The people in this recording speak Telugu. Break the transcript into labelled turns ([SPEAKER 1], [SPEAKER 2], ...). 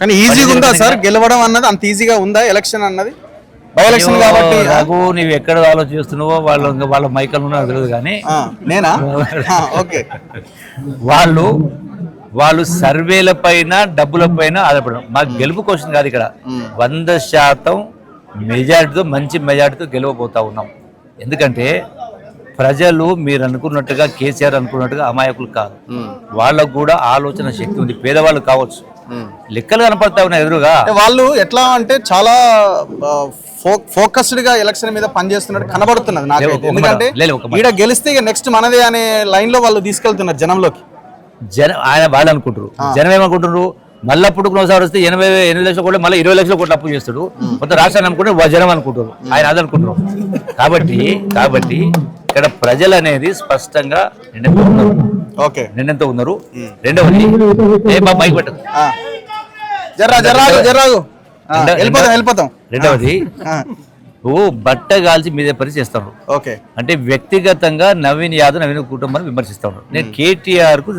[SPEAKER 1] కానీ ఈజీగా ఉందా సార్ గెలవడం అన్నది? అంత ఈజీగా ఉందా ఎలక్షన్ అన్నది? బై ఎలక్షన్ కాబట్టి
[SPEAKER 2] నాకు నువ్వు ఎక్కడ ఆలోచిస్తున్నావో వాళ్ళ మైకల్ నాకు తెలియదు కానీ
[SPEAKER 1] నేనా ఓకే
[SPEAKER 2] వాళ్ళు సర్వేల పైన డబ్బుల పైన ఆధారపడడం. మాకు గెలుపు క్వశ్చన్ కాదు ఇక్కడ. 100% మెజార్టీతో, మంచి మెజార్టీతో గెలవబోతా ఉన్నాం. ఎందుకంటే ప్రజలు మీరు అనుకున్నట్టుగా, కేసీఆర్ అనుకున్నట్టుగా అమాయకులు కాదు. వాళ్ళకు కూడా ఆలోచన శక్తి ఉంది. పేదవాళ్ళు కావచ్చు, లెక్కలు కనపడతా ఉన్నాయి ఎదురుగా.
[SPEAKER 1] వాళ్ళు ఎట్లా అంటే చాలా ఫోకస్డ్ గా ఎలక్షన్ మీద పనిచేస్తున్నట్టు కనబడుతున్నది నాకు. ఎందుకంటే ఈడ గెలిస్తే ఇక నెక్స్ట్ మనదే అనే లైన్ లో వాళ్ళు తీసుకెళ్తున్నారు జనంలోకి.
[SPEAKER 2] వాళ్ళు అనుకుంటారు, జనం ఏమనుకుంటున్నారు, మళ్ళప్పుడు ఒకసారి వస్తే 88 లక్షల కోట్లు, మళ్ళీ 20 లక్షల కోట్లు అప్పు చేస్తాడు మొత్తం రాష్ట్రాన్ని అనుకుంటే జనం అనుకుంటారు, ఆయన అది అనుకుంటున్నారు. కాబట్టి ఇక్కడ ప్రజలు అనేది స్పష్టంగా నిర్ణయంతో ఉన్నారు. రెండవది బైక్ పెట్టదు,
[SPEAKER 1] వెళ్ళిపోతాం.
[SPEAKER 2] రెండవది బట్ట కాల్చి మీదే పని చేస్తాను. అంటే వ్యక్తిగతంగా నవీన్ కుటుంబాన్ని విమర్శిస్తాను. నేను కేటీఆర్ కు